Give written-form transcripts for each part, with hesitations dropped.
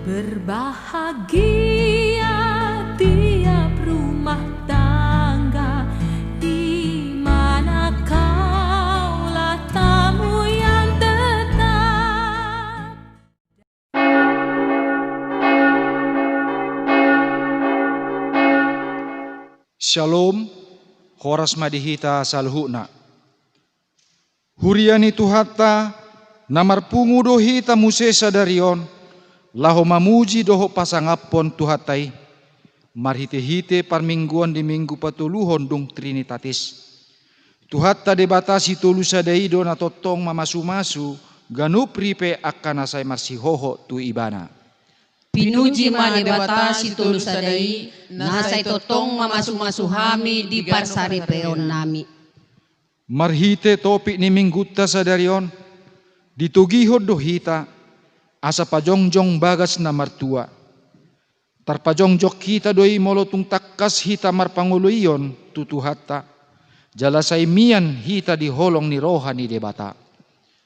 Berbahagia tiap rumah tangga di mana kaulah tamu yang tetap. Shalom, horas madihita salhuna. Huriani tuhata namar pungu dohita musesa darion. Laho mamuji doho pasangapon tuhatai, marhite-hite parmingguan di minggu patuluhon dong Trinitatis. Tuhatta debatasi tulusa daido na totong mamasu-masu, ganup ripe akan asay marsihoho tu ibana. Pinuji ma debatasi tulusa dai, nasay totong mamasu-masu hami di parsari peon nami. Marhite topik ni mingguta sadarion, ditugihod dohita, asa pajongjong bagas na martua. Tarpajongjok kita doi molotung takkas hita marpanguluyon tutuhatta. Jalasay mian hita di holong ni rohani debata.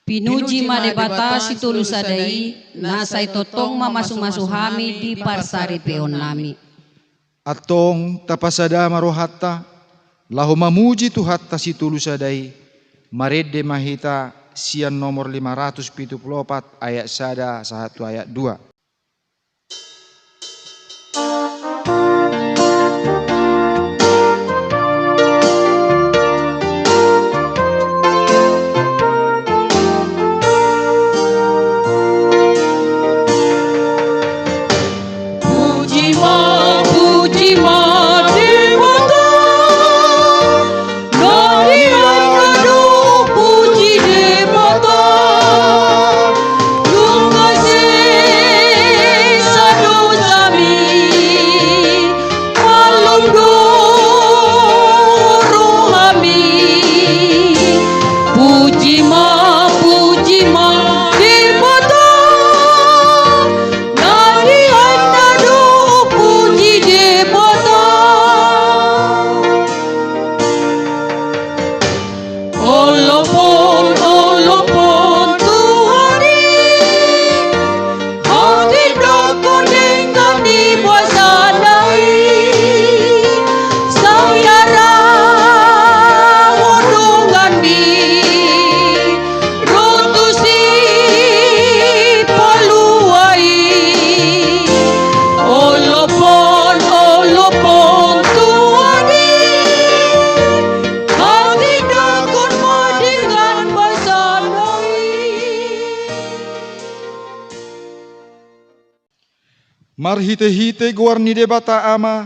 Pinuji ma debatasi tulusa dai, nasay totong mamasu-masu hami di parsari peon nami. Atong tapasada marohatta, laho mamuji tuhatta si tulusa dai, marede mahita sian nomor 574 ayat 1 ayat 2. Marhite-hite guarni debata ama,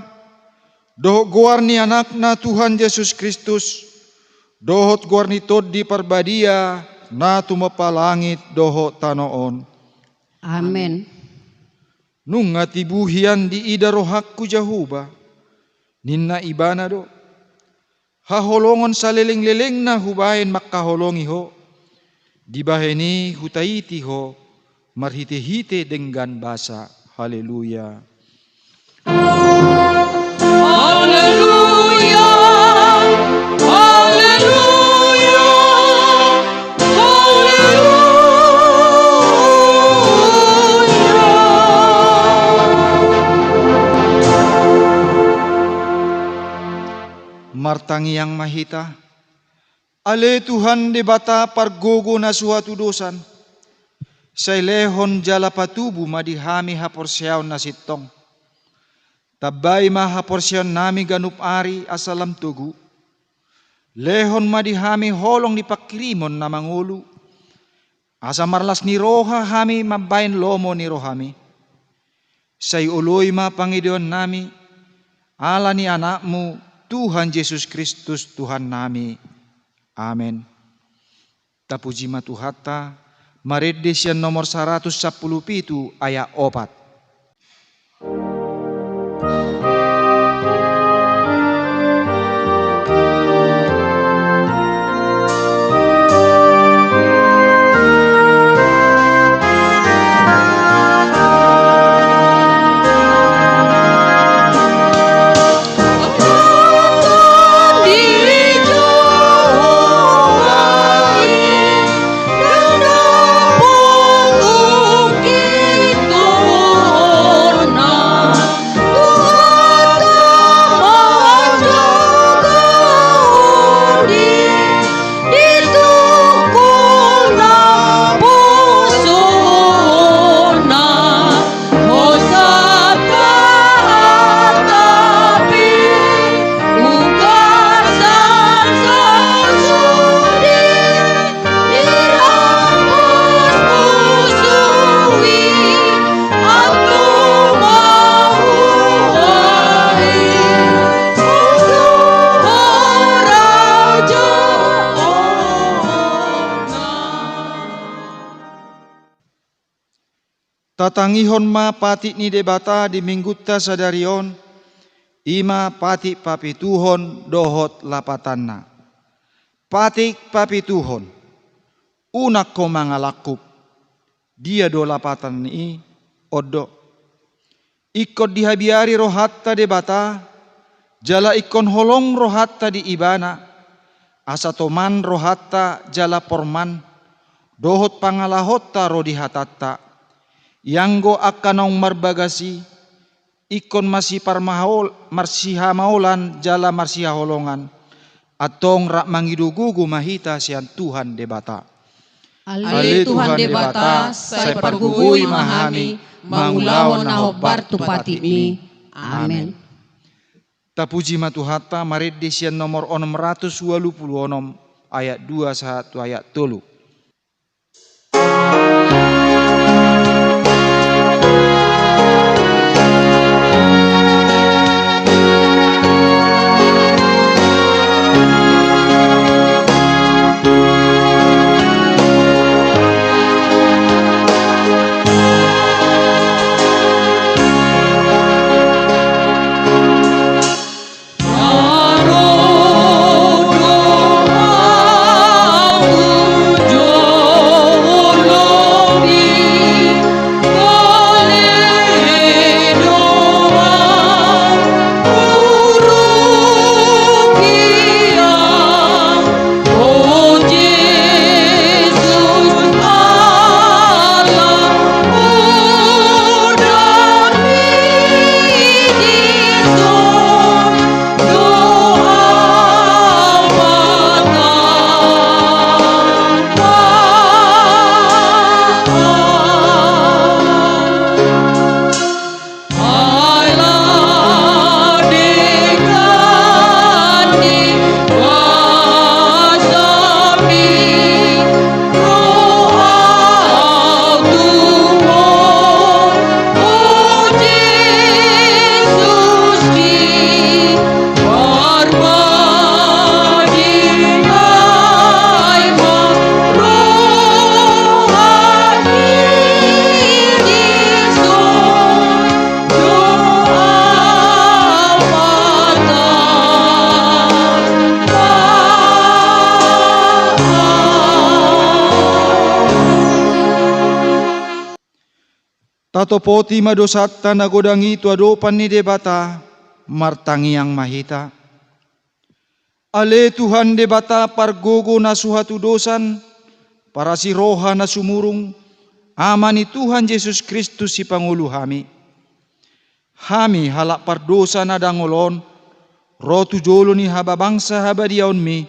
dohot guarni anakna Tuhan Yesus Kristus, dohot guarni tod di parbadia, na tumapalangit dohot tanoon. Amen. Nung atibuhian di ida rohakku Jahuba, ninna ibana do, haholongon sa leleng-leleng na hubahin makaholongi ho, di baheni hutaiti ho, marhite-hite denggan basa. Haleluya. Haleluya. Haleluya. Haleluya. Martangi yang mahita, ale Tuhan debata pargogo na suatu dosan, say lehon jala patubu madihami haporsyaw na sitong. Tabay mahaporsyaw nami ganup ari asalam tugu. Lehon madihami holong ni pakirimon na mangulu. Asa marlas ni roha hami mabayin lomo ni rohami. Say uloy ma Panginoon nami, ala ni anakmu Tuhan Yesus Kristus Tuhan nami. Amen. Tapuji matuhatta, marede sian nomor 117 ayat 4. Diri Jehovah, Tatangihon ma pati ni debata di minggutta sadarion, ima pati papituhon dohot lapatanna. Patik papituhon, unak ko mangalakuk, dia do lapatan ni odo. Ikot dihabiari rohatta debata, jala ikon holong rohatta di ibana, asa toman rohatta jala porman, dohot pangalahotta ro dihatatta, yanggo akanong marbagasi, ikon marsihamaulan jala marsihaholongan, atong rak mangidugugu mahita sian Tuhan debata. Ale Tuhan debata, say pargugui mahami, mangulawon na hobar tupati mi. Amen. Tapuji matuhata marid sian nomor 686 ayat 2 satu ayat 3. Tato poti madosatta nagodangi tuadopan ni debata, martangiang mahita. Ale Tuhan debata pargogo na suhatu dosan, para si roha na sumurung, ama ni Tuhan Yesus Kristus si Pangulo hami. Hami halak pardosa na dangolon, rotu jolo ni hababangsa habadiaon mi,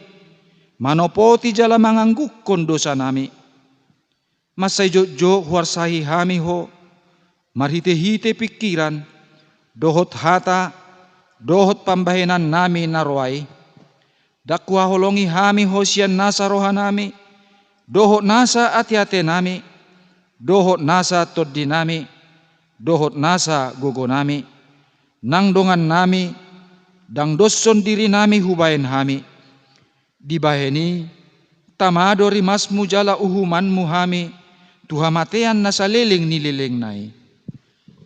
manopoti jala manganggukon dosa nami. Masay jojo huarsahi hami ho, marhite-hite pikiran, dohot hata, dohot pambahenan nami naroay. Dakwa holongi hami hosian nasa roha nami, dohot nasa ati-ate nami, dohot nasa toddi nami, dohot nasa gogo nami, nang dongan nami, dang doson diri nami hubayen hami. Dibaheni, tamado rimasmu jala uhumanmu hami, tuhamatean nasa liling nililing nai.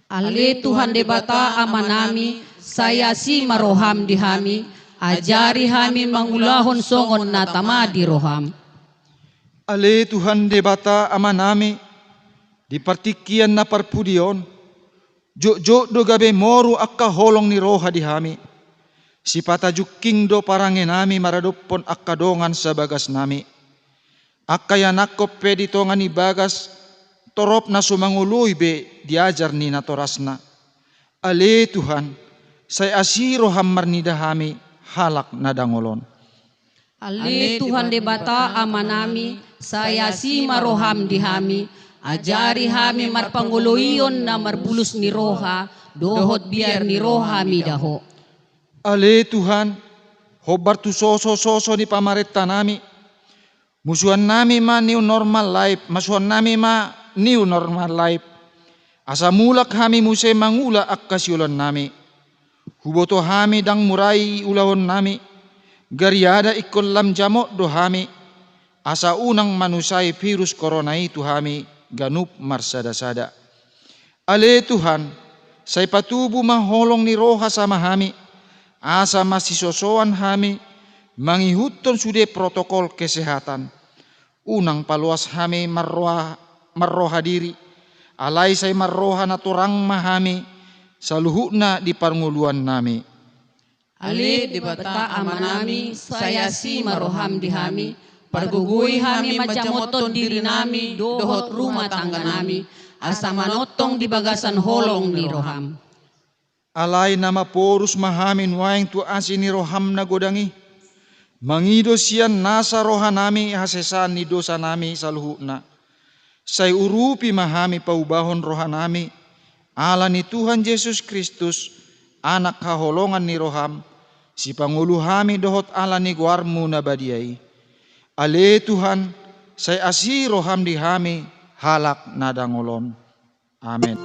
Ale Tuhan debata amanami, saya si maroham di hami, ajari hami mangulahon songon na tama di roham. Ale Tuhan debata amanami, di partikian na parpudion, jok do gabe moru akka holong ni roha di hami, si patajuking do parangenami maradopon akka dongan sa bagas nami, akka yanakop peditongan ni bagas, torop na sumanguluy be diajar ni natorasna. Ale Tuhan, say asiro hammar ni dahami halak na dangolon. Ale Tuhan debata amanami, saya si maroham di hami, ajari hami marpanguluyon na marbulus ni roha, dohot biar ni roha mi daho. Ale Tuhan, hobar tu soso ni pamaretta nami, musuhan nami ma new normal life, masuhan nami ma new normal life. Asa mulak hami muse mangula akkasiulan nami. Huboto hami dang murai ulawon nami. Gariada ikon lam jamok do hami. Asa unang manusai virus corona itu hami ganup marsada-sada. Ale Tuhan, say patubu maholong ni roha sama hami, asa masisosoan hami, mangihuton sude protokol kesehatan. Unang paluas hami marroha diri, alay say marroha na turang mahami, saluhuna di panguluan nami. Ale di bata amanami, saya si maroham di hami, pargugui hami macamoton diri nami, dohot rumah tangga nami, asa manotong di bagasan holong ni roham. Alay nama porus mahamin waing tu asi ni roham na godangi, mangido sian nasa roha nami hasesan ni dosa nami saluhuna. Say urupi mahami paubahon roha nami, ala ni Tuhan Yesus Kristus, anak kaholongan ni roham, si pangulu hami dohot ala ni guarmu na badiai. Ale Tuhan, say asi roham di hami, halak nadangolon. Amin.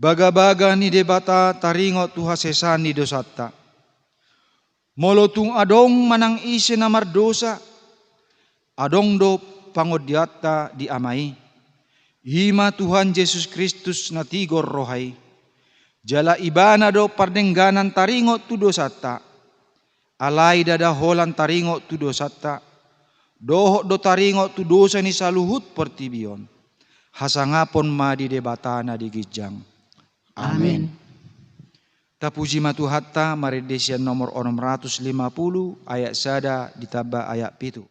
Baga-baga ni debata taringot tu hasesan ni dosata. Molotung adong manang isi na mardosa, adong do pangodiata di amai. Hima Tuhan Yesus Kristus na tigor rohai. Jala ibana do pardengganan taringot tu dosata. Alay dadaholan taringot tu dosata. Dohot do taringot tu dosa ni saluhut pertibion. Hasangapon madi debatana di gijang. Amin. Tapuji matuhatta maridesian nomor 650 ayat sada ditambah ayat 7.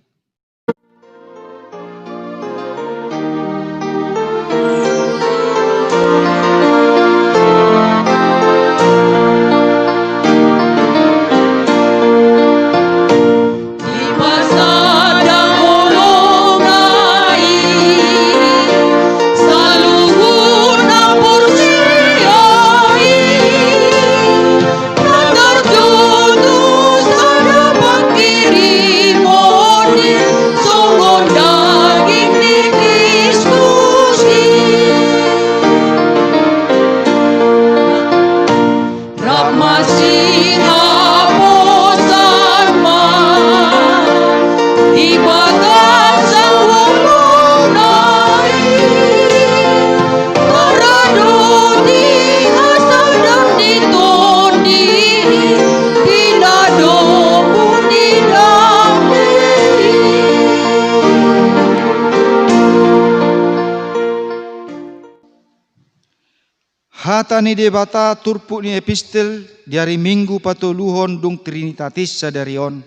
Hata ni debata turpu ni epistel dari minggu patuluhon dung Trinitatis sadarion.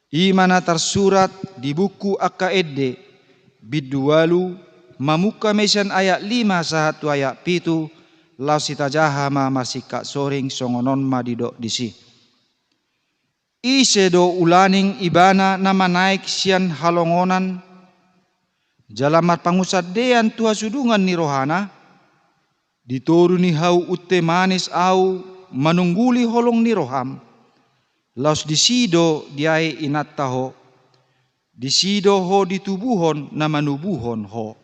Imana tersurat di buku AKED bidualu mamuka mesan ayat 5 sahatu ayat 7 lau sitajahama masika soring songonon madidok disi. Ise do ulaning ibana nama naik sian halongonan jalamat pangusadean tuha sudungan ni rohana. Ditoru ni hau utte manis au manungguli holong ni roham. Laus disido diai inattaho. Disido ho ditubuhon na manubuhon ho.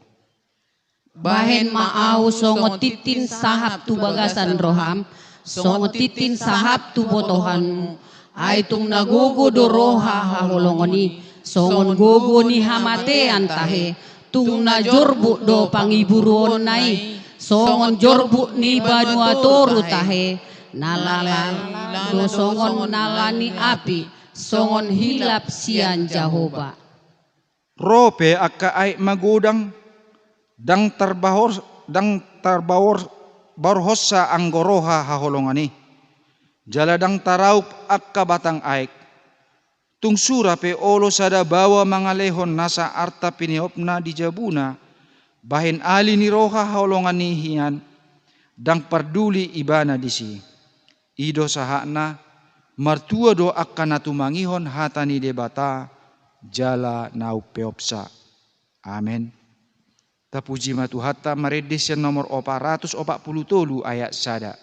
Bahen maau songo titin sahap tu bagasan roham, songo titin sahap tu botohanmu. Aitung nagogo do roha haholongoni, songon gogo ni hamatean tahe, tung na jorbu do pangiburuon nai. Songon jorbu ni banua toru tahe, nalala do songon nalani api, songon hilap sian Jahoba. Rope akka ai magodang dang dang tarbawor barhossa anggoroha haholongani. Jaladang taraup akka batang aik. Tung sura pe olo sada bawa mangalehon nasa arta piniopna di jabuna. Bahin ali ni roha haholongani hian. Dang parduli ibana disi. Ido sahakna martua do akka natumangihon hatani debata jala nau peopsa. Amen. Tapuji matuhatta maredis yang nomor 440 ayat sada.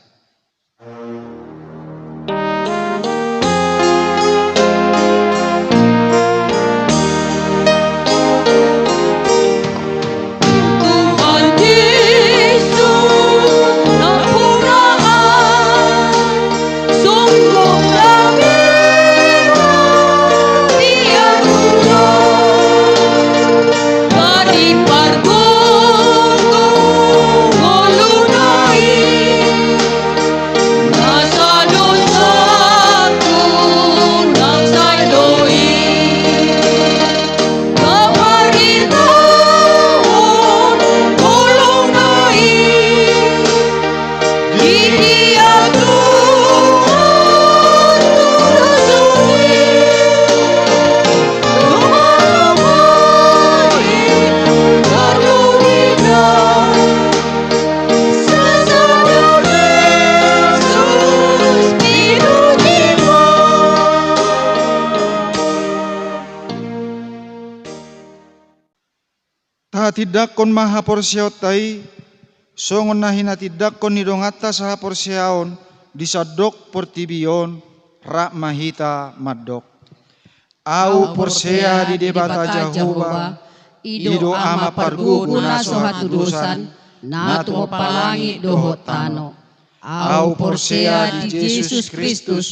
Tidak kon maha porsiaot tai songon nahina tidak kon nidongata saha porsiaon disadok portibion rak mahita madok au porsea di debata Jahuba ido ama pargugu naso hatu dosan natu palangi dohot tano au porsea di Yesus Kristus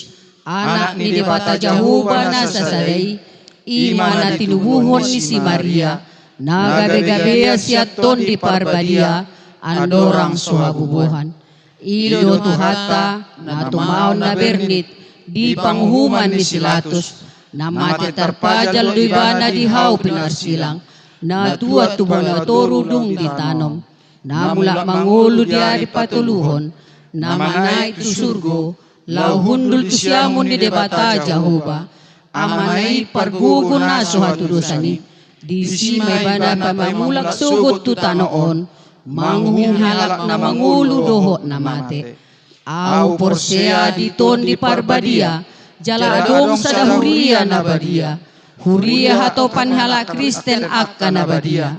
anak ni debata Jahuba nasa sadai imana tinubuhon ni si Maria nagabe-gabea siaton di parbadia andorang sohabubuhan ido tuhata na tumaon na bernit di panghuman ni silatus na mati tarpajal duibana di hau pinarsilang na tua tubong na torudung di tanom na mula mangulu di ari patuluhon na manay tu surgo lau hundul tu siamon di debata Jahuba amanay pargugun na sohatudosani di si may bana pamamulak sugot tu tanoon manghung halak na mangulu doho na mate au porsea di ton di parbadia jala adong sa dahuria na badia huria hatopan halak Kristen akka na badia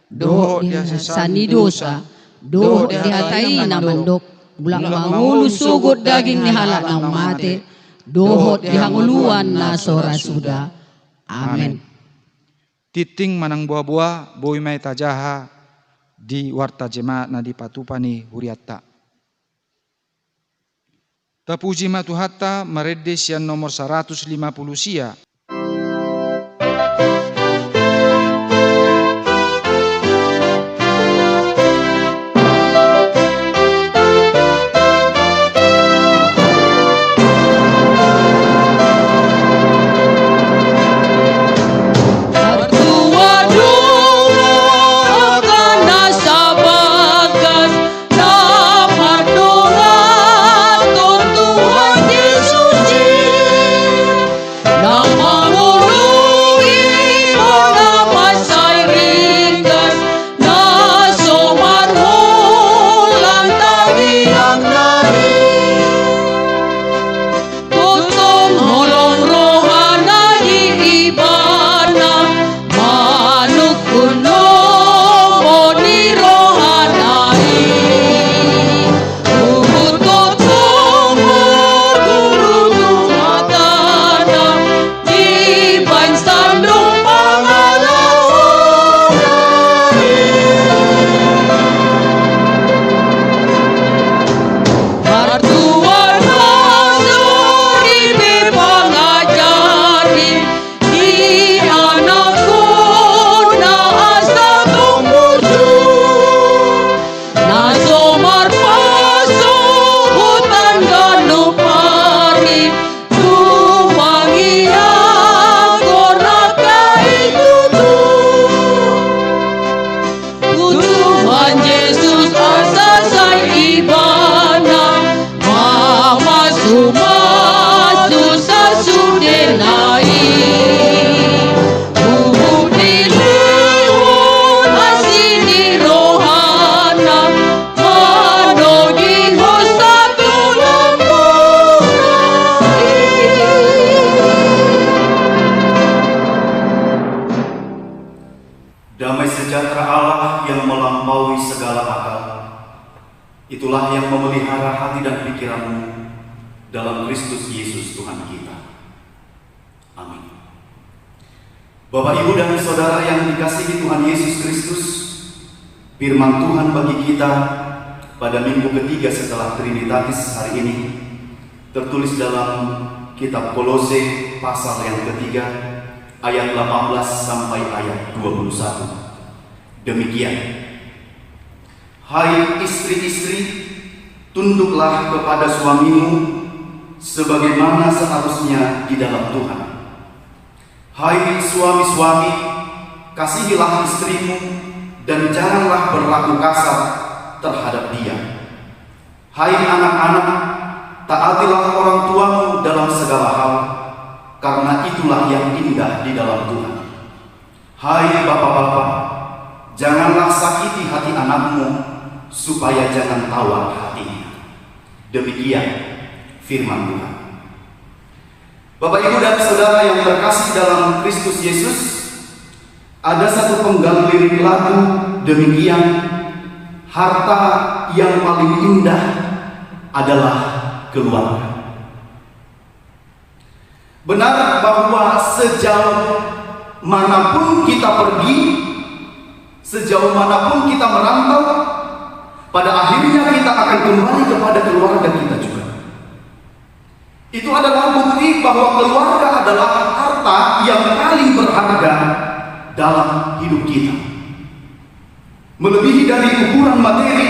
doho di sanidosa doho di hatai na mandok bulak mangulu sugot daging ni halak na mate doho di hanguluan na sora suda. Amen. Titing manang buah-buah boy may tajaha di warta jemaat na di patupani huriatta. Tapuji matuhatta maredes yang nomor 150 sia. Nama Itulah yang memelihara hati dan pikiranmu dalam Kristus Yesus Tuhan kita. Amin. Bapak, Ibu, dan Saudara yang dikasihi Tuhan Yesus Kristus, firman Tuhan bagi kita pada minggu ketiga setelah Trinitatis hari ini tertulis dalam kitab Kolose pasal yang ketiga ayat 18 sampai ayat 21. Demikian: hai istri-istri, tunduklah kepada suamimu sebagaimana seharusnya di dalam Tuhan. Hai suami-suami, kasihilah istrimu dan janganlah berlaku kasar terhadap dia. Hai anak-anak, taatilah orang tuamu dalam segala hal, karena itulah yang indah di dalam Tuhan. Hai bapak-bapak, janganlah sakiti hati anakmu, supaya jangan tawar hatinya. Demikian firman Tuhan. Bapak, Ibu, dan Saudara yang terkasih dalam Kristus Yesus, ada satu penggal lirik lagu demikian: harta yang paling indah adalah keluarga. Benar bahwa sejauh manapun kita pergi, sejauh manapun kita merantau, pada akhirnya kita akan kembali kepada keluarga kita juga. Itu adalah bukti bahwa keluarga adalah harta yang paling berharga dalam hidup kita. Melebihi dari ukuran materi,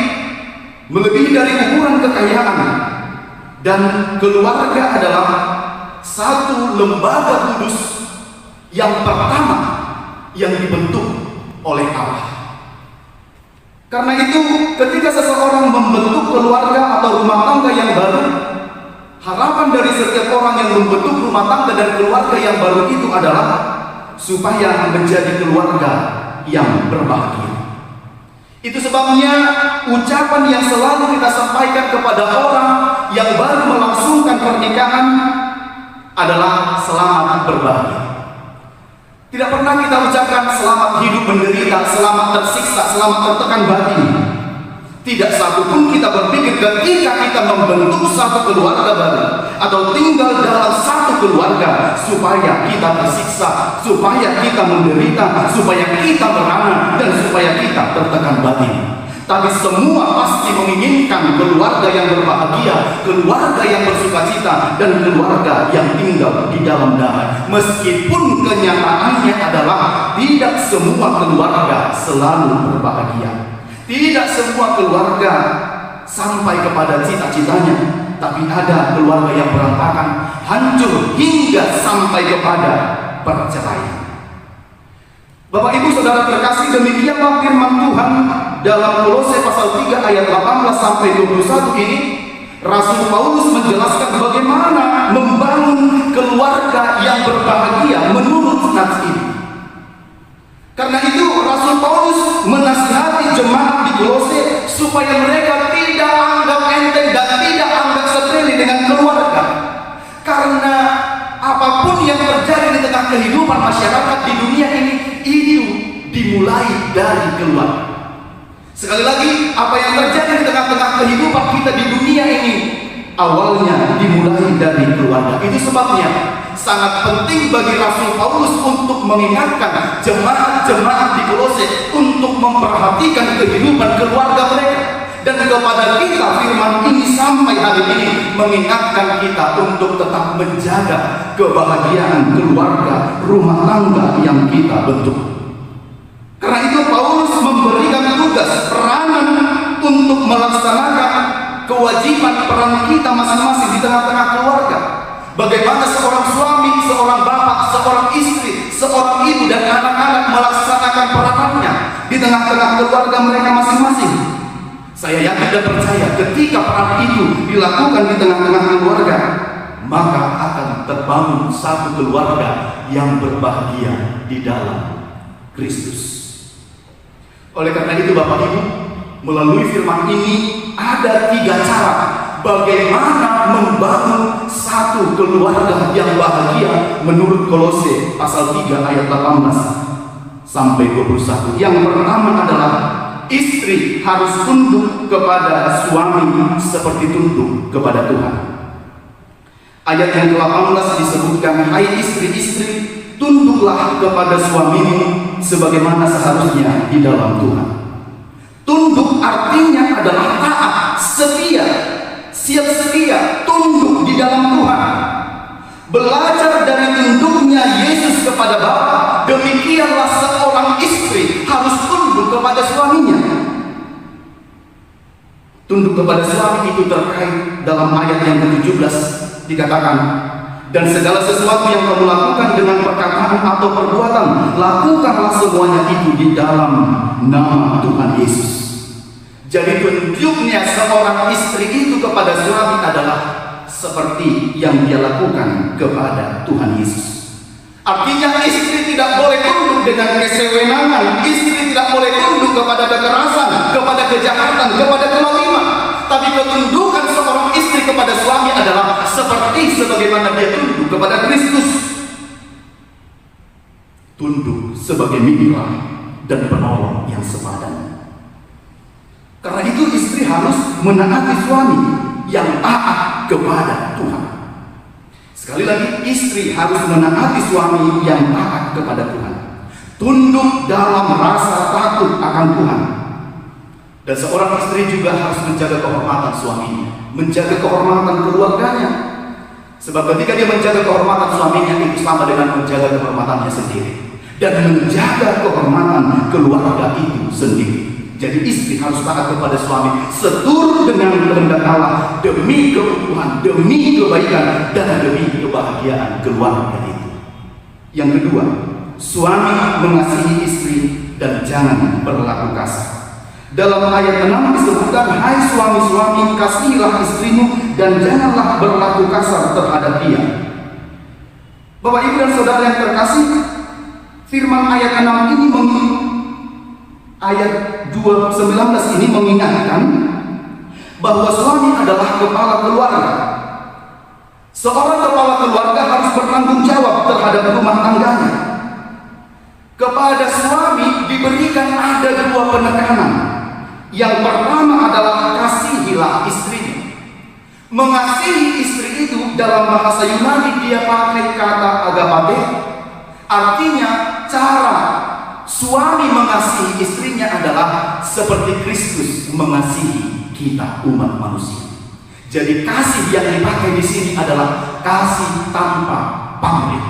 melebihi dari ukuran kekayaan. Dan keluarga adalah satu lembaga kudus yang pertama yang dibentuk oleh Allah. Karena itu, ketika seseorang membentuk keluarga atau rumah tangga yang baru, harapan dari setiap orang yang membentuk rumah tangga dan keluarga yang baru itu adalah supaya menjadi keluarga yang berbahagia. Itu sebabnya ucapan yang selalu kita sampaikan kepada orang yang baru melangsungkan pernikahan adalah selamat berbahagia. Tidak pernah kita ucapkan selamat hidup menderita, selamat tersiksa, selamat tertekan batin. Tidak satu pun kita berpikir ketika kita membentuk satu keluarga baru atau tinggal dalam satu keluarga supaya kita tersiksa, supaya kita menderita, supaya kita merana, dan supaya kita tertekan batin. Tapi semua pasti menginginkan keluarga yang berbahagia, keluarga yang bersukacita, dan keluarga yang tinggal di dalam damai. Meskipun kenyataannya adalah tidak semua keluarga selalu berbahagia. Tidak semua keluarga sampai kepada cita-citanya, tapi ada keluarga yang berantakan, hancur hingga sampai kepada perceraian. Bapak, Ibu, Saudara terkasih, demikianlah firman Tuhan dalam Kolose pasal 3 ayat 18 sampai 21 ini. Rasul Paulus menjelaskan bagaimana membangun keluarga yang berbahagia menurut nats ini. Karena itu Rasul Paulus menasihati jemaat di Kolose supaya mereka tidak anggap enteng dan tidak anggap sepele dengan keluarga. Karena apapun yang terjadi di tengah kehidupan masyarakat di dunia ini, itu dimulai dari keluarga. Sekali lagi, apa yang terjadi di tengah-tengah kehidupan kita di dunia ini awalnya dimulai dari keluarga. Itu sebabnya sangat penting bagi Rasul Paulus untuk mengingatkan jemaat-jemaat di Kolose untuk memperhatikan kehidupan keluarga mereka. Dan kepada kita firman ini sampai hari ini mengingatkan kita untuk tetap menjaga kebahagiaan keluarga, rumah tangga yang kita bentuk. Karena itu Paulus memberikan tugas, peranan untuk melaksanakan kewajiban peran kita masing-masing di tengah-tengah keluarga. Bagaimana seorang suami, seorang bapak, seorang istri, seorang ibu dan anak-anak melaksanakan peranannya di tengah-tengah keluarga mereka masing-masing. Saya yakin dan percaya ketika peran itu dilakukan di tengah-tengah keluarga, maka akan terbangun satu keluarga yang berbahagia di dalam Kristus. Oleh karena itu Bapak Ibu, melalui firman ini ada 3 cara bagaimana membangun satu keluarga yang bahagia menurut Kolose pasal 3 ayat 18 sampai 21. Yang pertama adalah istri harus tunduk kepada suami seperti tunduk kepada Tuhan. Ayat yang ke-18 disebutkan, hai istri-istri, tunduklah kepada suamimu sebagaimana seharusnya di dalam Tuhan. Tunduk artinya adalah taat, setia, siap sedia, tunduk di dalam Tuhan. Belajar dari tunduknya Yesus kepada Bapa, demikianlah seorang istri harus tunduk kepada suaminya. Tunduk kepada suami itu terkait dalam ayat yang ke-17 dikatakan, dan segala sesuatu yang kamu lakukan dengan perkataan atau perbuatan, lakukanlah semuanya itu di dalam nama Tuhan Yesus. Jadi tunduknya seorang istri itu kepada suami adalah seperti yang dia lakukan kepada Tuhan Yesus. Artinya istri tidak boleh tunduk dengan kesewenangan, istri tidak boleh tunduk kepada kekerasan, kepada kejahatan, kepada kezaliman. Tapi ketundukan seorang istri kepada suami adalah seperti sebagaimana dia tunduk kepada Kristus. Tunduk sebagai mitra dan penolong yang sepadan. Karena itu istri harus menaati suami yang taat kepada Tuhan. Sekali lagi, istri harus menaati suami yang taat kepada Tuhan. Tunduk dalam rasa takut akan Tuhan. Dan seorang istri juga harus menjaga kehormatan suaminya, menjaga kehormatan keluarganya. Sebab ketika dia menjaga kehormatan suaminya, itu sama dengan menjaga kehormatannya sendiri. Dan menjaga kehormatan keluarga itu sendiri. Jadi istri harus taat kepada suami seturut dengan kehendak Allah demi keutuhan, demi kebaikan, dan demi kebahagiaan keluarga itu. Yang kedua, suami mengasihi istri dan jangan berlaku kasar. Dalam ayat 6 disebutkan, hai suami-suami, kasihilah istrimu dan janganlah berlaku kasar terhadap dia. Bapak, Ibu, dan saudara yang terkasih, firman ayat 6 ini ayat 19 ini mengingatkan bahwa suami adalah kepala keluarga. Seorang kepala keluarga harus bertanggung jawab terhadap rumah tangganya. Kepada suami diberikan ada dua penekanan. Yang pertama adalah kasihilah istrinya. Mengasihi istri itu dalam bahasa Yunani dia pakai kata agapate, artinya cara suami mengasihi istrinya adalah seperti Kristus mengasihi kita umat manusia. Jadi kasih yang dipakai di sini adalah kasih tanpa pamrih,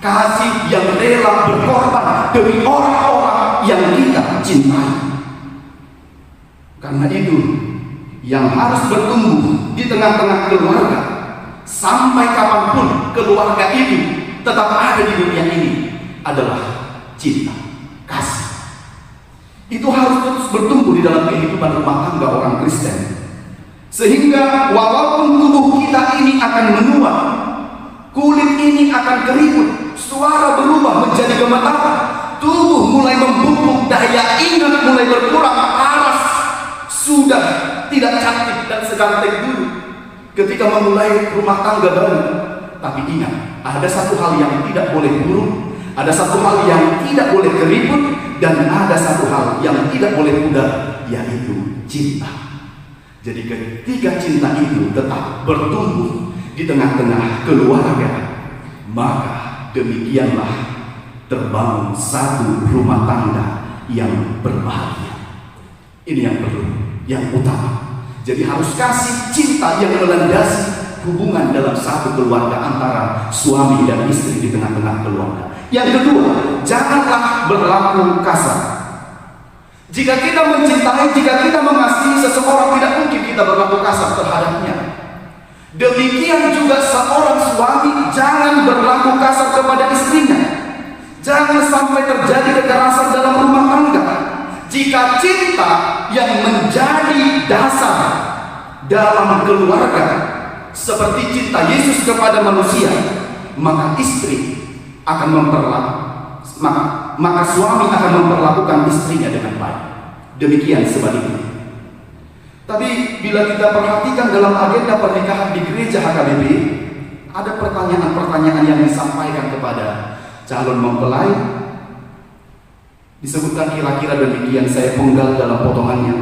kasih yang rela berkorban demi orang-orang yang kita cintai. Karena itu yang harus bertumbuh di tengah-tengah keluarga sampai kapanpun keluarga itu tetap ada di dunia ini adalah cinta, kasih. Itu harus terus bertumbuh di dalam kehidupan rumah tangga orang Kristen. Sehingga walaupun tubuh kita ini akan menua, kulit ini akan keriput, suara berubah menjadi gemetar, tubuh mulai membungkuk, daya ingat mulai berkurang, paras, sudah tidak cantik dan secantik dulu ketika memulai rumah tangga baru. Tapi ingat, ada satu hal yang tidak boleh buruk, ada satu hal yang tidak boleh keriput, dan ada satu hal yang tidak boleh pudar, yaitu cinta. Jadi ketika cinta itu tetap bertumbuh di tengah-tengah keluarga, maka demikianlah terbangun satu rumah tangga yang berbahagia. Ini yang perlu, yang utama. Jadi harus kasih cinta yang melandasi hubungan dalam satu keluarga antara suami dan istri di tengah-tengah keluarga. Yang kedua, janganlah berlaku kasar. Jika kita mencintai, jika kita mengasihi seseorang, tidak mungkin kita berlaku kasar terhadapnya. Demikian juga seorang suami jangan berlaku kasar kepada istrinya. Jangan sampai terjadi kekerasan dalam rumah tangga. Jika cinta yang menjadi dasar dalam keluarga seperti cinta Yesus kepada manusia, maka istri akan maka suami akan memperlakukan istrinya dengan baik. Demikian sebaliknya. Tapi bila kita perhatikan dalam agenda pernikahan di gereja HKBP, ada pertanyaan-pertanyaan yang disampaikan kepada calon mempelai Disebutkan kira-kira demikian, saya penggal dalam potongannya.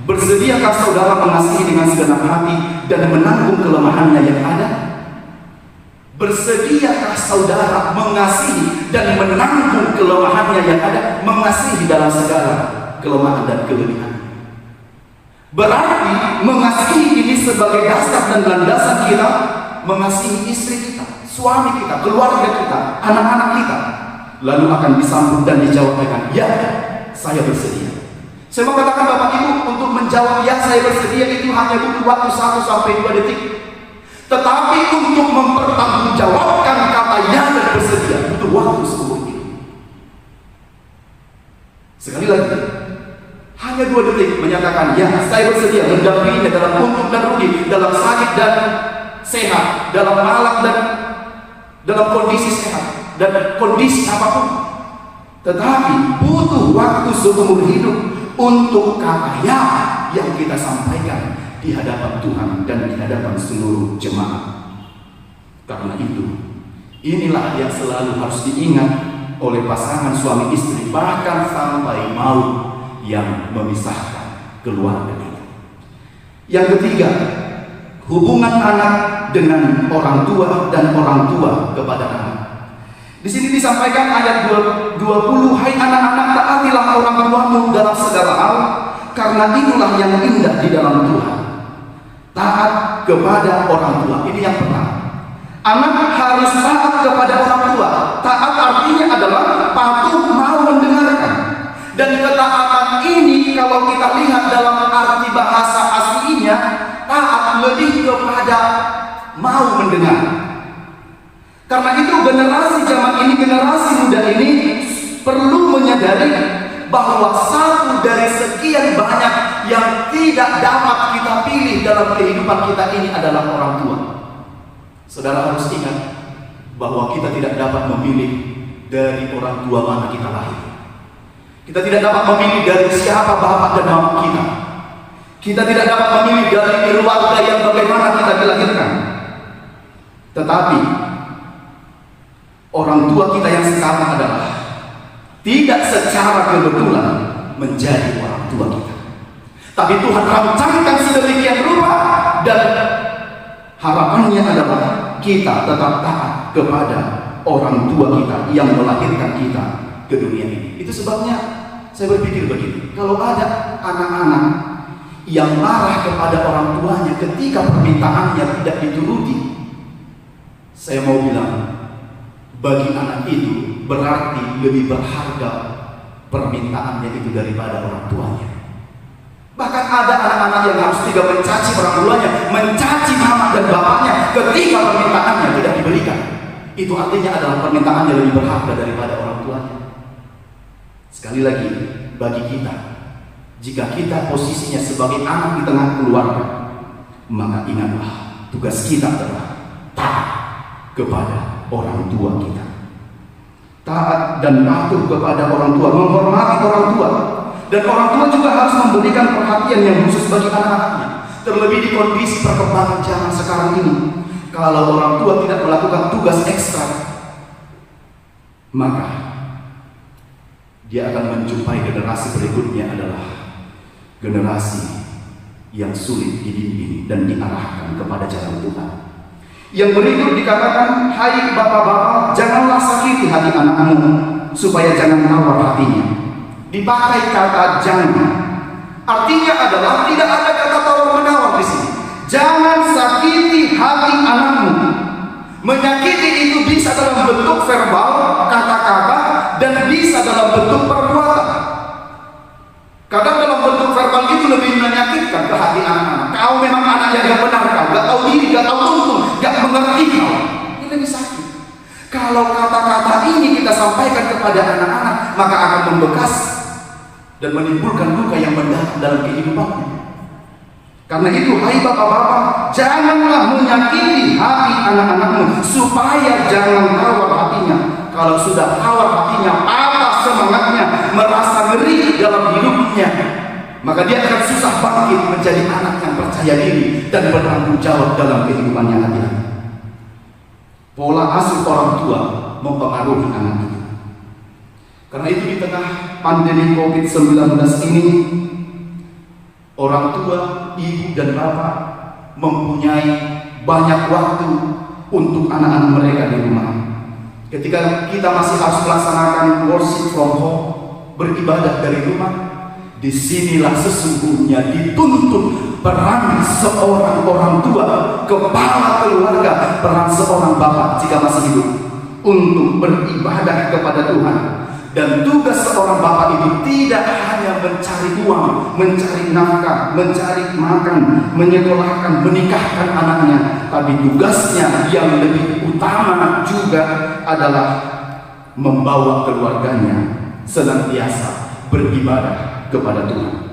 Bersediakah saudara mengasihi dengan segenap hati dan menanggung kelemahannya yang ada? Bersediakah saudara mengasihi dan menanggung kelemahannya yang ada? Mengasihi dalam segala kelemahan dan kelebihan. Berarti mengasihi ini sebagai dasar dan landasan kita mengasihi istri kita, suami kita, keluarga kita, anak-anak kita. Lalu akan disambut dan dijawab dengan, ya, saya bersedia. Saya mau katakan Bapak Ibu, untuk menjawab ya saya bersedia itu hanya butuh waktu 1 sampai 2 detik. Tetapi untuk mempertanggungjawabkan kata ya dan bersedia butuh waktu seumur hidup. Sekali lagi, hanya 2 detik menyatakan ya saya bersedia mendampinginya dalam untung dan rugi, dalam sakit dan sehat, dalam malak dan dalam kondisi sehat dan kondisi apapun. Tetapi butuh waktu seumur hidup untuk kata ya yang kita sampaikan di hadapan Tuhan dan di hadapan seluruh jemaat. Karena itu, inilah yang selalu harus diingat oleh pasangan suami istri, bahkan sampai maut yang memisahkan keluarga kita. Yang ketiga, hubungan anak dengan orang tua dan orang tua kepada anak. Di sini disampaikan ayat 20, hai anak-anak, taatilah orang tuamu dalam segala hal, karena itulah yang indah di dalam Tuhan. Taat kepada orang tua, ini yang pertama. Anak harus taat kepada orang tua. Taat artinya adalah patuh, mau mendengarkan. Dan ketaatan ini kalau kita lihat dalam arti bahasa aslinya, taat lebih kepada mau mendengar. Karena itu generasi zaman ini, generasi muda ini perlu menyadari bahwa satu dari sekian banyak yang tidak dapat kita pilih dalam kehidupan kita ini adalah orang tua. Saudara harus ingat bahwa kita tidak dapat memilih dari orang tua mana kita lahir. Kita tidak dapat memilih dari siapa bapak dan mama kita. Kita tidak dapat memilih dari keluarga yang bagaimana kita dilahirkan. Tetapi orang tua kita yang sekarang adalah tidak secara kebetulan menjadi orang tua kita. Tapi Tuhan rancangkan sedemikian rupa dan harapannya adalah kita tetap taat kepada orang tua kita yang melahirkan kita ke dunia ini. Itu sebabnya saya berpikir begini, kalau ada anak-anak yang marah kepada orang tuanya ketika permintaannya tidak dituruti, saya mau bilang, bagi anak itu berarti lebih berharga permintaannya itu daripada orang tuanya. Bahkan ada anak-anak yang harus juga mencaci orang tuanya, mencaci mama dan bapaknya ketika permintaannya tidak diberikan. Itu artinya adalah permintaannya lebih berharga daripada orang tuanya. Sekali lagi, bagi kita, jika kita posisinya sebagai anak di tengah keluarga, maka ingatlah tugas kita adalah taat kepada orang tua kita. Taat dan patuh kepada orang tua, menghormati orang tua. Dan orang tua juga harus memberikan perhatian yang khusus bagi anak-anaknya. Terlebih di kondisi perkembangan zaman sekarang ini, kalau orang tua tidak melakukan tugas ekstra, maka dia akan menjumpai generasi berikutnya adalah generasi yang sulit dibimbing dan diarahkan kepada jalan Tuhan. Yang berikut dikatakan, hai bapak-bapak, janganlah sakiti hati anakmu supaya jangan tawar hatinya. Dipakai kata jangan. Artinya adalah tidak ada kata tawar-menawar di sini. Jangan sakiti hati anakmu. Menyakiti itu bisa dalam bentuk verbal, kata-kata, dan bisa dalam bentuk perbuatan. Kadang dalam bentuk verbal itu lebih menyakitkan ke hati anak-anak. Kau memang anak yang gak benar, kau gak tahu diri, gak tahu untung, gak mengerti kau. Ini lebih sakit. Kalau kata-kata ini kita sampaikan kepada anak-anak, maka akan membekas dan menimbulkan luka yang mendalam dalam kehidupannya. Karena itu, hai bapak-bapak, janganlah menyakiti hati anak-anakmu supaya jangan tawar hatinya. Kalau sudah tawar hatinya, patah semangatnya, merasa ngeri dalam hidupnya, maka dia akan susah bangkit menjadi anak yang percaya diri dan bertanggung jawab dalam kehidupannya hati-hati. Pola asuh orang tua mempengaruhi anak itu. Karena itu di tengah pandemi COVID-19 ini, orang tua, ibu dan bapak mempunyai banyak waktu untuk anak-anak mereka di rumah. Ketika kita masih harus melaksanakan worship from home, beribadah dari rumah, disinilah sesungguhnya dituntut peran seorang orang tua, kepala keluarga, peran seorang bapak jika masih hidup untuk beribadah kepada Tuhan. Dan tugas seorang bapak itu tidak hanya mencari uang, mencari nafkah, mencari makan, menyekolahkan, menikahkan anaknya, tapi tugasnya yang lebih utama juga adalah membawa keluarganya senantiasa beribadah kepada Tuhan.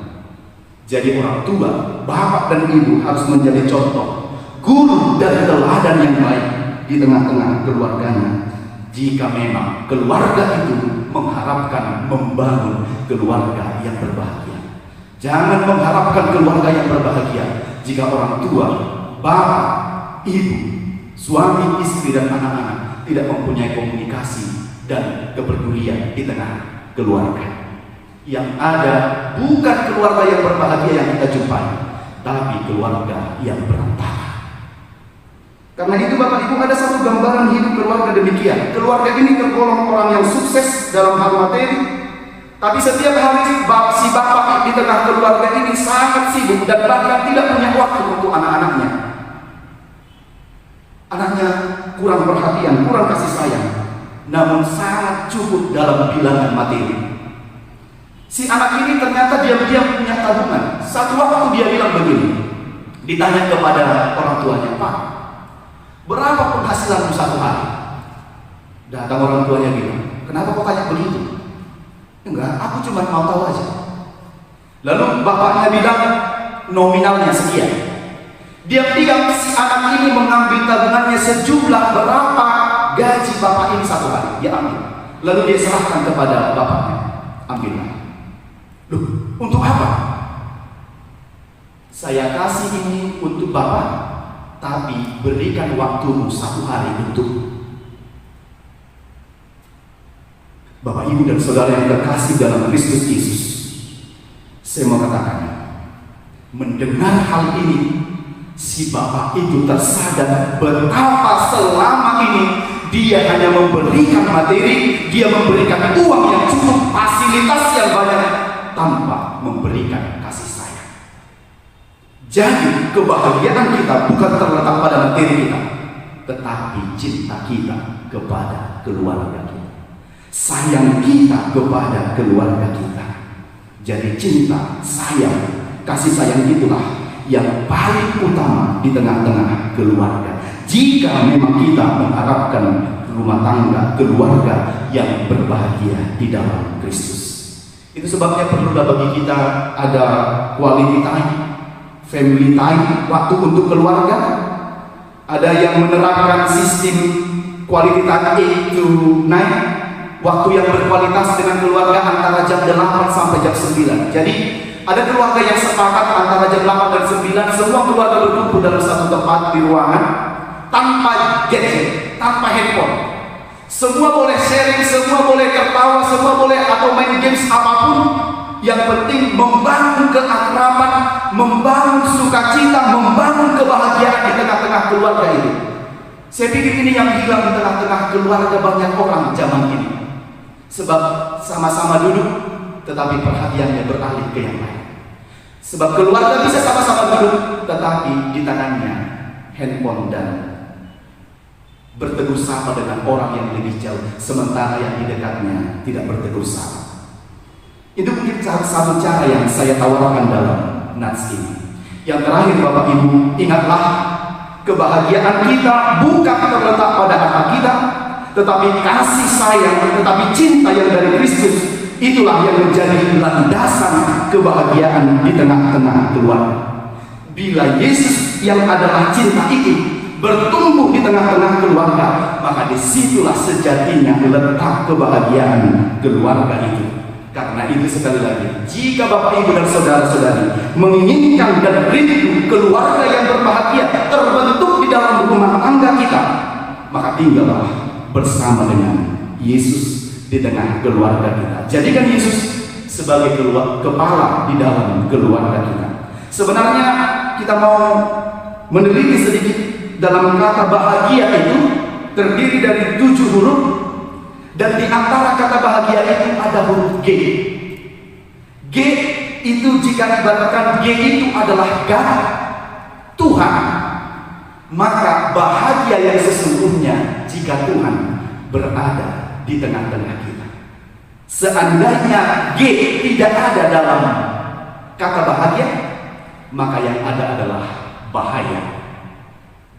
Jadi orang tua, bapak dan ibu harus menjadi contoh, guru dan teladan yang baik di tengah-tengah keluarganya. Jika memang keluarga itu mengharapkan membangun keluarga yang berbahagia. Jangan mengharapkan keluarga yang berbahagia jika orang tua, bapak, ibu, suami, istri dan anak-anak tidak mempunyai komunikasi dan kepedulian di tengah keluarga. Yang ada bukan keluarga yang berbahagia yang kita jumpai, tapi keluarga yang berantakan. Karena itu Bapak Ibu, ada satu gambaran hidup keluarga demikian. Keluarga ini tergolong orang yang sukses dalam hal materi, tapi setiap hari si bapak di tengah keluarga ini sangat sibuk dan bahkan tidak punya waktu untuk anak-anaknya. Anaknya kurang perhatian, kurang kasih sayang, namun sangat cukup dalam bilangan materi. Si anak ini ternyata diam-diam punya tabungan. Satu waktu dia bilang begini, ditanya kepada orang tuanya, "Pak, berapa penghasilanmu satu hari?" Datang orang tuanya bilang, "Kenapa kok tanya begitu?" "Enggak, aku cuma mau tahu aja." Lalu bapaknya bilang, "Nominalnya sekian." Diam-diam si anak ini mengambil tabungannya sejumlah berapa gaji bapak ini satu hari. Dia ambil. Lalu dia serahkan kepada bapaknya. "Ambillah." "Loh, untuk apa?" "Saya kasih ini untuk bapak, tapi berikan waktumu satu hari untuk." Bapak, ibu dan saudara yang terkasih dalam Kristus Yesus, saya mau katakan, mendengar hal ini, si bapak itu tersadar betapa selama ini dia hanya memberikan materi, dia memberikan uang yang cukup, fasilitas yang banyak, tanpa memberikan kasih sayang. Jadi kebahagiaan kita bukan terletak pada materi kita, tetapi cinta kita kepada keluarga kita, sayang kita kepada keluarga kita. Jadi cinta, sayang, kasih sayang itulah yang paling utama di tengah-tengah keluarga. Jika memang kita mengharapkan rumah tangga, keluarga yang berbahagia di dalam Kristus. Itu sebabnya perlulah bagi kita ada quality time, family time, waktu untuk keluarga. Ada yang menerapkan sistem quality time 8 to 9, waktu yang berkualitas dengan keluarga antara jam 8 sampai jam 9. Jadi ada keluarga yang sepakat antara jam 8 dan 9 semua keluarga berkumpul dalam satu tempat di ruangan, tanpa gadget, tanpa handphone. Semua boleh sharing, semua boleh tertawa, semua boleh atau main games apapun. Yang penting membangun keakraban, membangun sukacita, membangun kebahagiaan di tengah-tengah keluarga itu. Saya pikir ini yang hilang di tengah-tengah keluarga banyak orang zaman ini. Sebab sama-sama duduk, tetapi perhatiannya beralih ke yang lain. Sebab keluarga bisa sama-sama duduk, tetapi di tangannya handphone dan bertegur sapa dengan orang yang lebih jauh, sementara yang di dekatnya tidak bertegur sapa. Itu mungkin satu cara yang saya tawarkan dalam nats ini. Yang terakhir Bapak Ibu, ingatlah kebahagiaan kita bukan terletak pada harta kita, tetapi kasih sayang, tetapi cinta yang dari Kristus. Itulah yang menjadi landasan kebahagiaan di tengah-tengah keluarga. Bila Yesus yang adalah cinta itu bertumbuh di tengah-tengah keluarga, maka disitulah sejatinya letak kebahagiaan keluarga itu. Karena itu sekali lagi, jika Bapak Ibu dan saudara-saudari menginginkan dan rindu keluarga yang berbahagia terbentuk di dalam rumah tangga kita, maka tinggallah bersama dengan Yesus di tengah keluarga kita. Jadikan Yesus sebagai kepala di dalam keluarga kita. Sebenarnya kita mau meneliti sedikit dalam kata bahagia itu terdiri dari 7 huruf, dan di antara kata bahagia itu ada huruf G. G itu jika dikatakan G itu adalah God, Tuhan, maka bahagia yang sesungguhnya jika Tuhan berada di tengah-tengah kita. Seandainya G tidak ada dalam kata bahagia, maka yang ada adalah bahaya.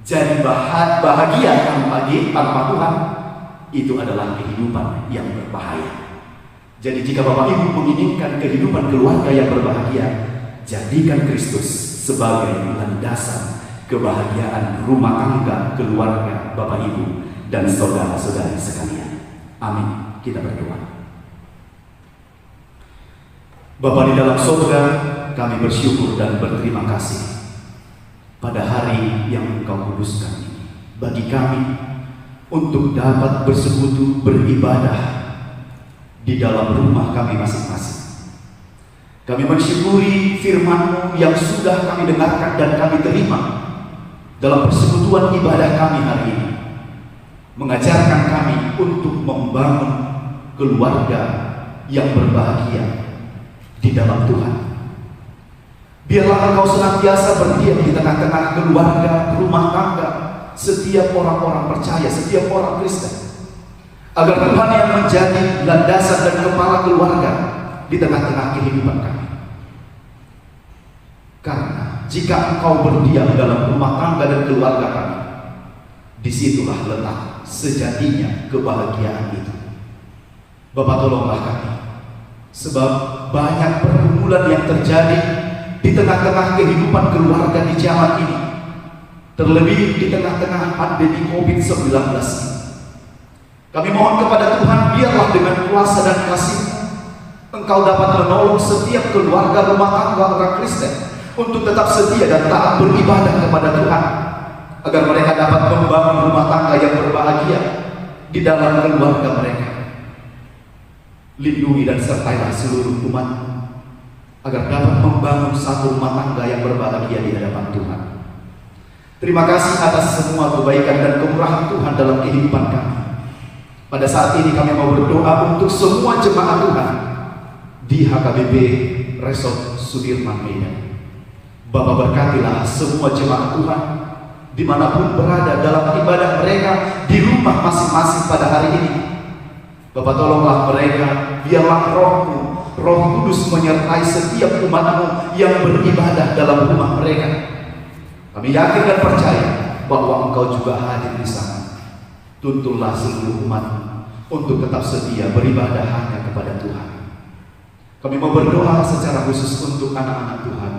Jadi bahagia tanpa G, tanpa Tuhan, itu adalah kehidupan yang berbahaya. Jadi jika Bapak Ibu menginginkan kehidupan keluarga yang berbahagia, jadikan Kristus sebagai landasan kebahagiaan rumah tangga keluarga Bapak Ibu dan saudara-saudari sekalian. Amin. Kita berdoa. Bapa di dalam surga, kami bersyukur dan berterima kasih pada hari yang Engkau kuduskan ini bagi kami untuk dapat bersekutu beribadah di dalam rumah kami masing-masing. Kami mensyukuri firman-Mu yang sudah kami dengarkan dan kami terima dalam persekutuan ibadah kami hari ini, mengajarkan kami untuk membangun keluarga yang berbahagia di dalam Tuhan. Biarlah Engkau senantiasa berdiam di tengah-tengah keluarga, rumah tangga, setiap orang-orang percaya, setiap orang Kristen, agar Tuhan yang menjadi landasan dan kepala keluarga di tengah-tengah kehidupan kami. Karena jika Engkau berdiam dalam rumah tangga dan keluarga kami, disitulah letak sejatinya kebahagiaan itu. Bapak, tolonglah kami, sebab banyak pergumulan yang terjadi di tengah-tengah kehidupan keluarga di zaman ini, terlebih di tengah-tengah pandemi COVID-19. Kami mohon kepada Tuhan, biarlah dengan kuasa dan kasih-Mu Engkau dapat menolong setiap keluarga rumah tangga orang Kristen untuk tetap setia dan taat beribadah kepada Tuhan, agar mereka dapat membangun rumah tangga yang berbahagia di dalam keluarga mereka. Lindungi dan sertailah seluruh umat-Mu agar dapat membangun satu rumah tangga yang berbahagia di hadapan Tuhan. Terima kasih atas semua kebaikan dan kemurahan Tuhan dalam kehidupan kami. Pada saat ini kami mau berdoa untuk semua jemaat Tuhan di HKBP Resort Sudirman Medan. Bapak, berkatilah semua jemaat Tuhan dimanapun berada dalam ibadah mereka di rumah masing-masing pada hari ini. Bapak, tolonglah mereka, biarlah Roh-Mu, Roh Kudus menyertai setiap umat-Mu yang beribadah dalam rumah mereka. Kami yakin dan percaya bahwa Engkau juga hadir di sana. Tuntunlah seluruh umat-Mu untuk tetap setia beribadah hanya kepada Tuhan. Kami mau berdoa secara khusus untuk anak-anak Tuhan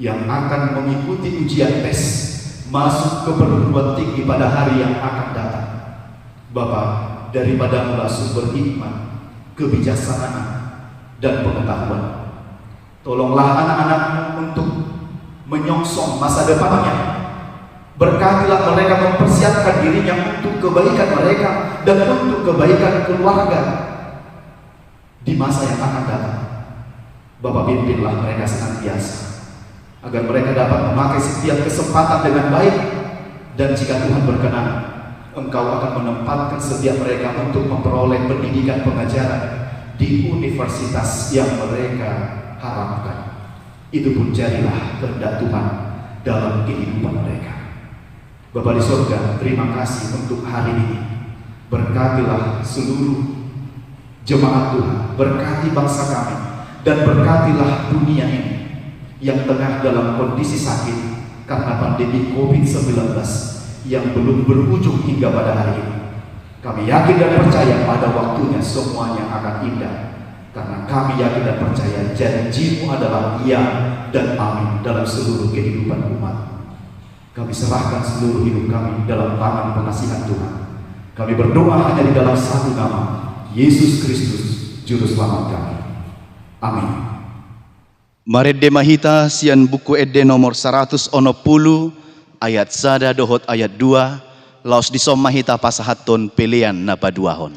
yang akan mengikuti ujian tes masuk ke perguruan tinggi pada hari yang akan datang. Bapa, daripada-Mu sumber hikmat, kebijaksanaan, dan pengetahuan. Tolonglah anak-anak-Mu untuk menyongsong masa depannya. Berkatilah mereka mempersiapkan dirinya untuk kebaikan mereka dan untuk kebaikan keluarga di masa yang akan datang. Bapak, pimpinlah mereka senantiasa agar mereka dapat memakai setiap kesempatan dengan baik, dan jika Tuhan berkenan, Engkau akan menempatkan setiap mereka untuk memperoleh pendidikan pengajaran di universitas yang mereka harapkan. Itu pun jadilah kehendak Tuhan dalam kehidupan mereka. Bapa di surga, terima kasih untuk hari ini. Berkatilah seluruh jemaat Tuhan, berkati bangsa kami, dan berkatilah dunia ini yang tengah dalam kondisi sakit karena pandemi COVID-19 yang belum berujung hingga pada hari ini. Kami yakin dan percaya pada waktunya semuanya akan indah, karena kami yakin dan percaya janji-Mu adalah iya dan amin dalam seluruh kehidupan umat. Kami serahkan seluruh hidup kami dalam tangan pengasihan Tuhan. Kami berdoa hanya di dalam satu nama, Yesus Kristus, Juru Selamat kami. Amin. Maredde mahita sian buku Ede nomor 110 ayat sada dohot ayat 2 laos disom mahita pasahaton pilihan napa duahon.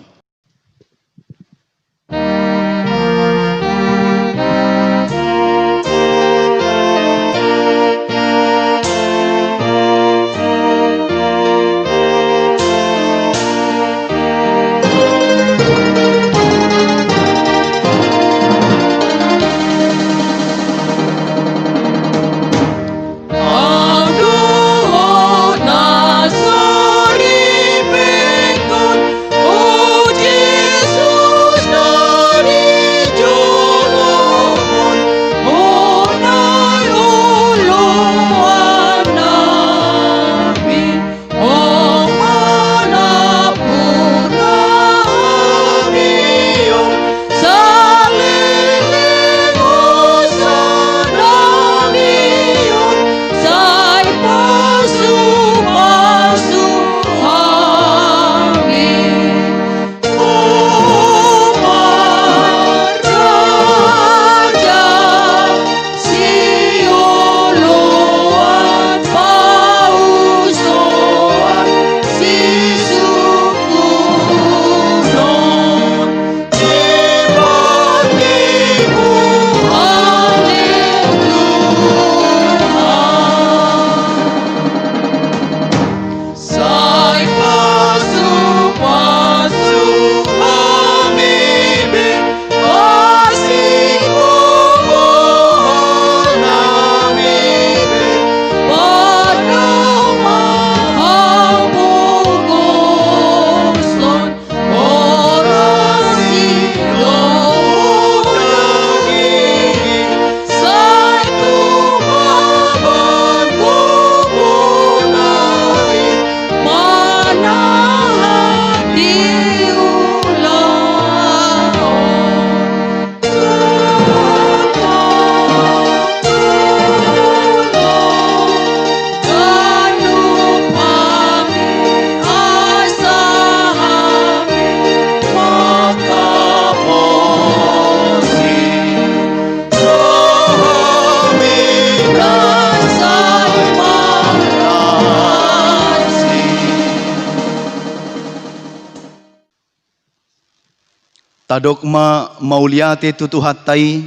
Tadokma mauliate tutuhatay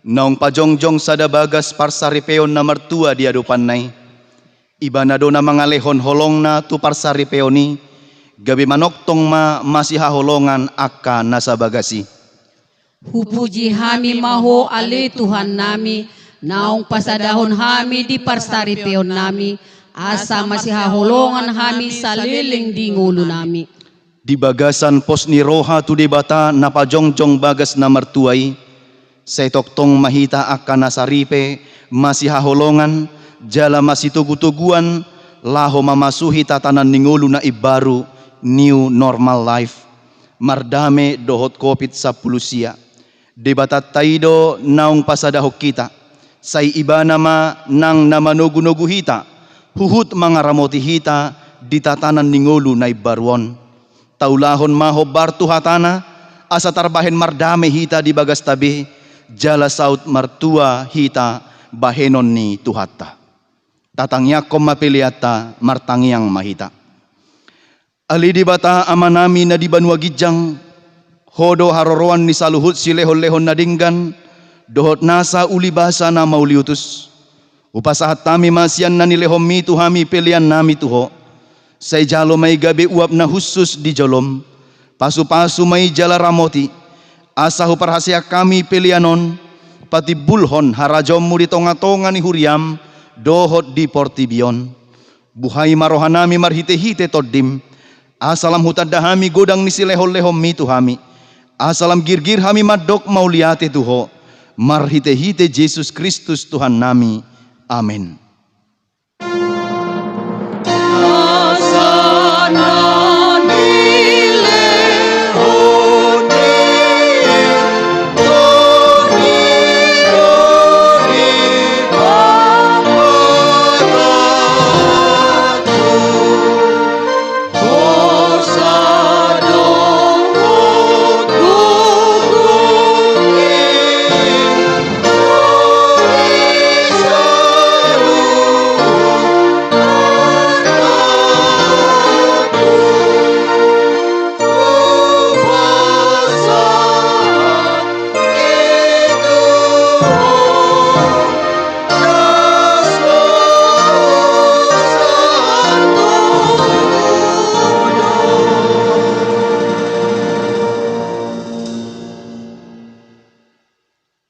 naong pajongjong sada bagas parsaripeon na martua di adupan nay. Iba na do na mga lehon holong na tu parsaripeoni gabi manoktong masihaholongan akka nasa bagasi. Hupuji hami maho ale Tuhan nami, naong pasadahon hami di parsaripeon nami, asa masihaholongan hami sa liling di ngulo nami. Di bagasan pos ni roha tu di bata na pajongjong bagas na martuay, sa toktong mahita akka nasaripe masihaholongan, jala masitugutuguan, laho mamasuhi tatanan ningulu na ibaru, new normal life. Mardame dohot kopit sa pulusia. Debatat taido naong pasadahok kita. Say iba nama nang namanugunugu hita, huhut mga ramoti hita, di tatanan ningulu na ibaruon. Taulahon maho bartu hatana, asa tarbahen mardame hita di bagas tabi, jala saut martua hita, bahenon ni tuhata. Tatangyak kom mapiliata, martangyang mahita. Ali di bata amanami na di banua gijang, hodo haroroan ni saluhut si lehon-lehon na dinggan, dohot nasa ulibasa na mauliutus. Upasahat tami masyan na nilehom mi tuhami pilian nami tuho. Say jalo may gabi uap na husus di jolom, pasu-pasu may jala ramoti, asa huparhasya kami pilianon, pati bulhon harajom mo di tonga-tonga ni huriam, dohot di portibion. Buhay marohanami marhite-hite toddim, asalam hutadahami godang ni silehol-lehom mi tuhami, asalam girgir hami madok mauliate tuho, marhite-hite Jesus Kristus Tuhan nami. Amin.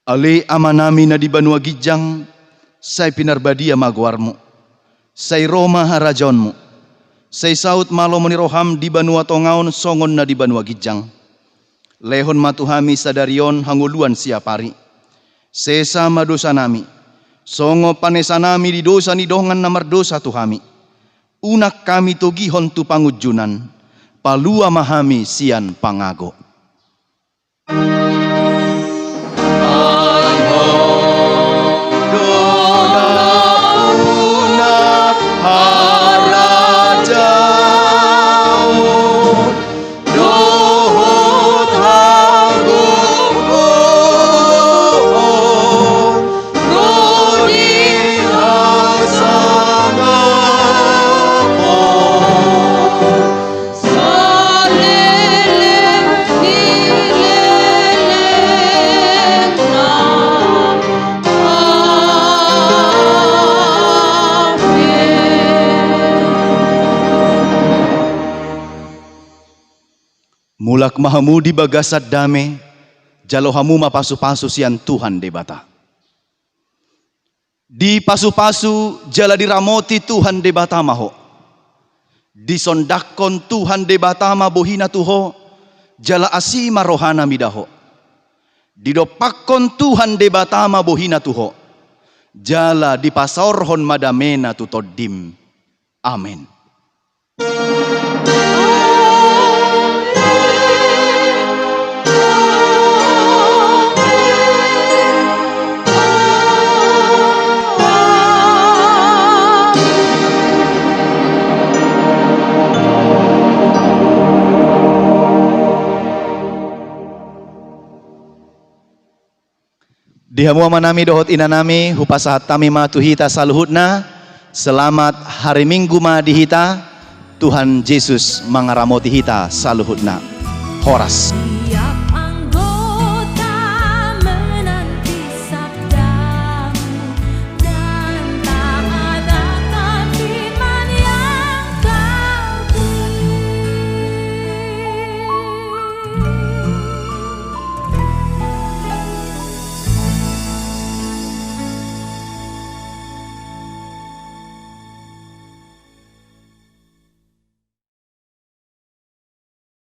Ali amanami na di banua gijang, say pinarbadia magwarmo, say Roma harajonmo, say saut malo mo ni roham di banua tongaon songon na di banua gijang. Lehon matuhami sadarion hanguluan siapari, sesa madosa nami, songo panesa nami di dosa ni dongan na mardosa tuhami. Unak kami tugihon tu pangujunan, palua mahami sian pangago. Mulak mahamu di bagasat dame, jalo hamu mapasu-pasu sian Tuhan debata. Di pasu-pasu jala diramoti Tuhan debata maho. Di sondakon Tuhan debata mabohina tuho, jala asima rohana midaho. Di dopakon Tuhan debata mabohina tuho, jala di pasorhon madamena tutodim. Amin. Dihamu manami dohot inanami hupasahat tami matuhita saluhutna. Selamat hari Minggu ma dihita. Tuhan Yesus mangaramoti hita saluhutna. Horas.